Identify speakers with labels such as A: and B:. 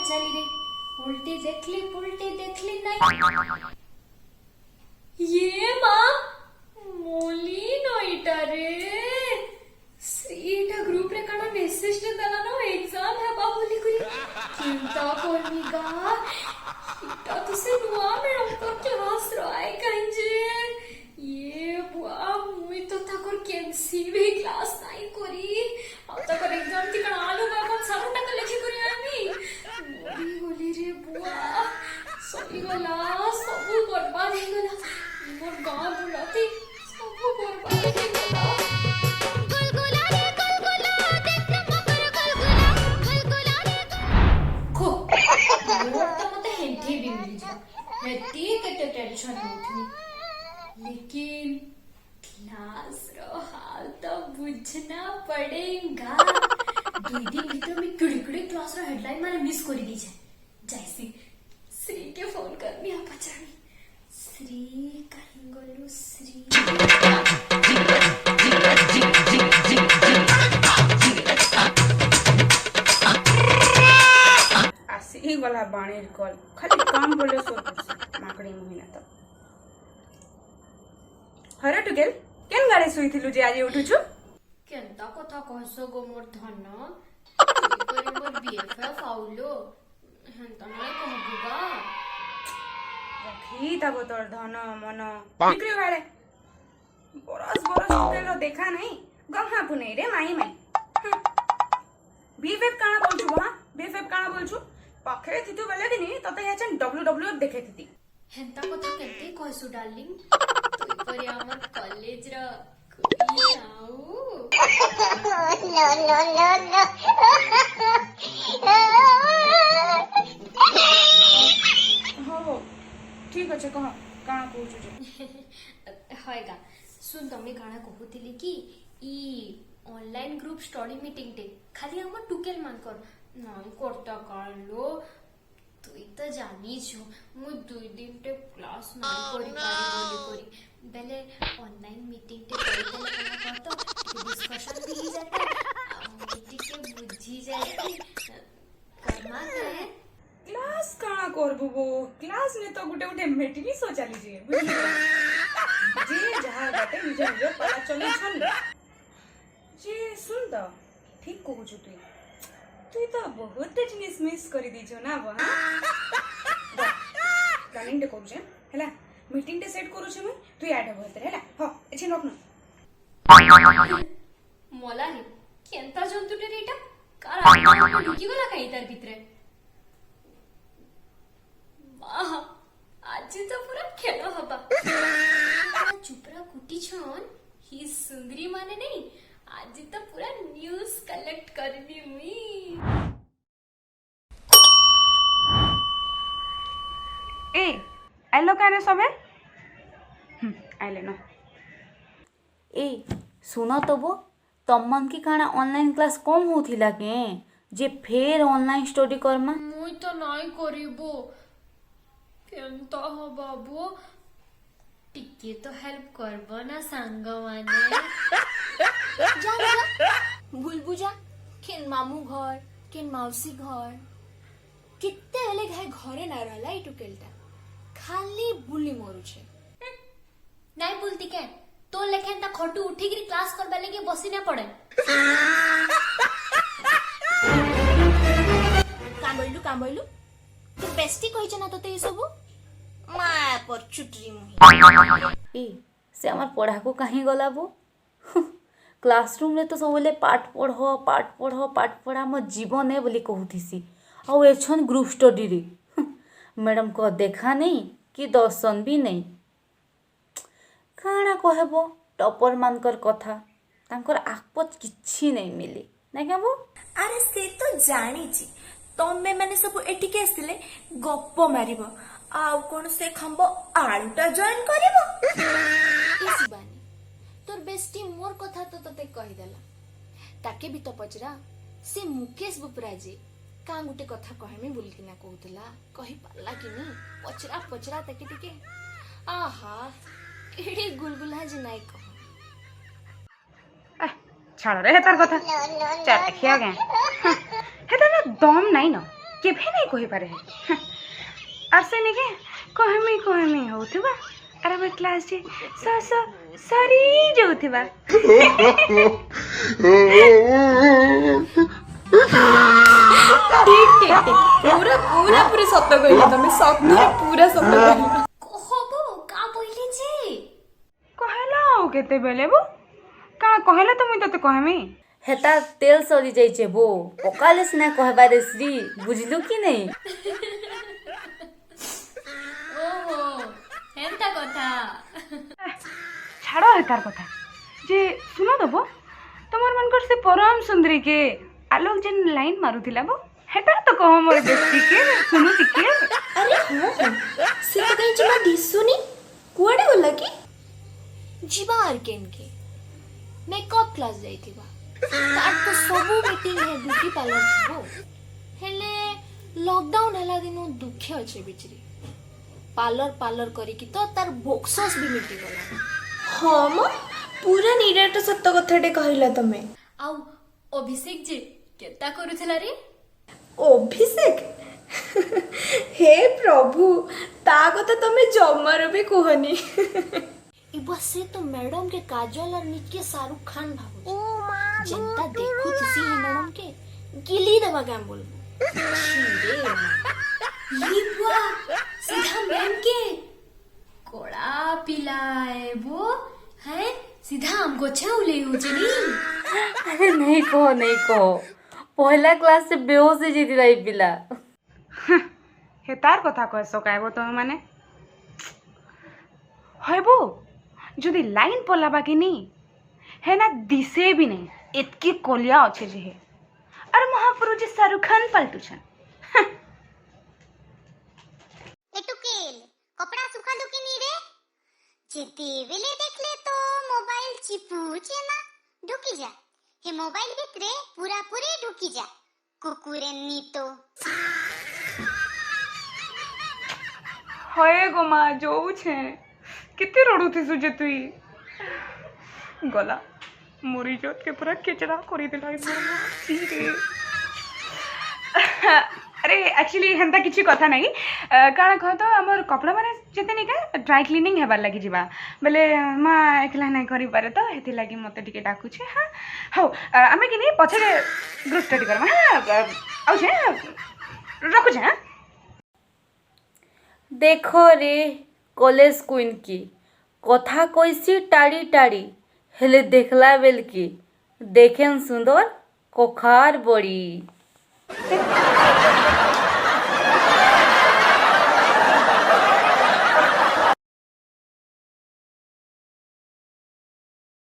A: पचाली रे उल्टी देखली नहीं ये माँ मोली नईटा रे श्रीटा ग्रुप रे काना मेसेज टे देला नो एग्जाम हेबा बोली करी चिंता करनी गा इटा तो से नुआ में हमको क्लास रहाय कंजे ये बुआ मुई तो ताकर कैंसिल भी क्लास नहीं करी अब ताकर एग्जाम ती काना आलो का कोन सारा टाका लेखि करी आमी मोरी गोली रे बुआ सही गला सब बर्बाद हो गला मोर गांव बुलाती सब बर्बाद हो गला गुलगुला रे गुलगुला देख न मकर गुलगुला रे खो मोर तो मते हेंठी भी मिली जा हेती केते टेंशन होथनी लेकिन क्लास रो हाल तो बुझना पड़ेगा 2 दिन भीतर में किड़किड़ी क्लास रो हेडलाइन माने मिस करी दी छे जैसी श्री के फोन करनी आ पचानी श्री कहीं गलू श्री
B: आसी गला बाणीर कल खाली काम बोले सो माकड़ी महीना तो हरे टुकेल केन गाड़ी सुईथिलु जे आज उठुछु
A: केनता कथा कहसो गो मोर धन करे मोर बीएफएफ आउलो हेंता नाही कहबुगा
B: रखी तब तोर धन मन बिक्री वाले बरस टुकेल देखा नहीं गंहा पुनै रे माई बीएफएफ काना बोलछु बा बीएफएफ काना बोलछु पाखरे थितु बेले दिनी तते याचन डब्ल्यूडब्ल्यूएफ देखे थिति
A: हेंता कथा केनते कहसो डार्लिंग तोय परे हमर कॉलेज रा कोई आऊ
B: हो ठीक अच्छे कह काना कहूछु जे
A: होएगा सुन तमे काना कहूतिली कि ई ऑनलाइन ग्रुप स्टडी मीटिंग टे खाली हम टुकेल मान कर नाम करता कालो तुई तो जानी छो मु 2 दिन टे क्लास नहीं करी पारी बोली करी बेले ऑनलाइन मीटिंग टे करी देले काना कहतो डिस्कशन भी ही जाता मीटिंग के बुझी जाती करमा है
B: क्लास काना करबो गो क्लास ने तो गुटे गुटे मीटिंग सो चली जे जे जहां बाटे निज निज पता चली छन जे सुन तो ठीक कहू छु तुई तो बहुत जिनिस मिस करी दी छो ना बा प्लानिंग करू छे हैला मीटिंग टे सेट करू छे मैं तू ऐड हो भीतर हैला हो एछे नकन
A: मोला रे केंता जंतु टे रेटा कार लुकी गला काई तार भितरे वाह आज तो पूरा खेल हबा चुपरा कुटी छन ही सुंदरी माने नहीं आज तो पूरा न्यूज़ कलेक्ट करनी मी
B: ए आइलो काने सबे आइले न
C: ए सुनो तो वो तमन की काना ऑनलाइन क्लास कम होथिला के जे फेर ऑनलाइन स्टडी करमा
A: मुई तो नहीं करिबो केनता हो बाबू टिके तो हेल्प करबो ना सांग माने
D: जा जा भूल बुझा केन मामू घर केन मौसी घर कित्ते हेले घरे ना रहला ई टुकेलटा खाली बुली मरु छे
A: नहीं बोलती के तो लेखेन ता खटू उठी गिरी क्लास करबा लेके बसी ना पड़े
D: काम बोलू तू बेस्टी कहि ना तते ई सब मा पर चुटरी मुही
C: ए से हमर पढ़ा को कहीं गला वो क्लासरूम रे तो सबले पाठ पढ़ा मो जीवन है बोली कहूथीसी आउ एछन ग्रुप स्टडी रे मैडम को देखा नहीं कि दर्शन भी नहीं काना कहबो टॉपर मानकर कथा तांकर आकपच किछि नहीं मिली ना क्या वो
D: अरे से तो जानी छी तमे माने सब एठी के आसिले गप्प मारिबो आउ कोन से खंबो आलूटा जॉइन करिबो ई शिबानी तोर बेस्टी मोर कथा तो तते कहि देला ताके भी तो पचरा से मुकेश बुपरा जी का गुटे कथा कहमे बोल कि ना कहतला कहि पाला कि नी पचरा ताके टिके आहा केड़ी गुलगुला जी नाइ कह
B: छाड़ रे तार कथा चार खिया गए हेता ना दम नहीं न केभे नहीं कहि पारे आर से निके कहमी होउथबा अरे मैं क्लास जे सरी जाउथबा
D: ठीक ठीक ठीक पूरा पूरा पूरा सत्य कहली तमे सत्य पूरा सत्य कहली
A: कहबो का बोइले जे
B: कहला ओ केते बेले बो का कहला तो मुई तते कहमी
C: हेता तेल सरी जाइछे बो पकाले सिना कहबारे श्री बुझलु कि नहीं
A: ओहो हेंता कथा
B: छाड़ो है तार कथा जे सुनो दबो तमर मनकर से परम सुंदरी के आलोक जन लाइन मारुथिला बो हेटा तो कह मोर बेटी के सुनु टिके
D: अरे हां से तो कहीं जमा दिसुनी कुआडे गला की जीवा आर्केन के मेकअप क्लास जाइथिबा तार तो सबु मीटिंग है ब्यूटी पार्लर थबो हेले लॉकडाउन हला दिनो दुखे अछि बिचरी पार्लर करी की तो तार बोक्सस भी मिटी गला हां म पूरा निराट सत्य कथाटे कहला तमे
A: आउ अभिषेक जे केता करूथला रे
D: अभिषेक हे प्रभु ता कथा तमे जमार भी कहनी इबा से तो मैडम के काजल और निके शाहरुख खान भाबो ओ मां जनता देखो तुसी है मैडम के गिली दवा क्या बोलबो
A: ये बुआ सीधा मैम के कोड़ा पिलाए वो है सीधा हमको छाउले हो जनी
C: अरे नहीं कहो पहला क्लास से बेहोश हो जेती रही पिला
B: हे तार कथा कह सकायबो तमे माने हयबो जदि लाइन पलाबा कि नहीं है ना दिसे भी नहीं इतकी कोलिया अच्छे जे है अरे महापुरुष जी शाहरुख खान पलटू छन
E: एटुकेल कपड़ा सुखा दो कि नहीं रे जेते वेले देखले तो मोबाइल चिपूचे ना ढुकी जा हे मोबाइल भितरे पूरा पूरे ढुकी जा कुकुरेन्नी तो
B: हये गो माँ जोऊ छे कितने रड़ुथी सुजे तुई गला मोरी जोत के पूरा केचड़ा करी दिला रे अरे एक्चुअली हेंता किछि कथा नहीं काना कह तो हमर कपड़ा माने जेते नहीं का ड्राई क्लीनिंग हेबार लगी जीवा बेले माँ एकला नहीं करी पारे तो हेती लगी मते टिके डाकू छे हां हो आमे कि नहीं पछे ग्रुप स्टडी करम हां आउ छे रखु छे
C: देखो रे कॉलेज क्वीन की कथा कैसी टाड़ी टाड़ी हेले देखला बेल की देखें सुंदर कखार बड़ी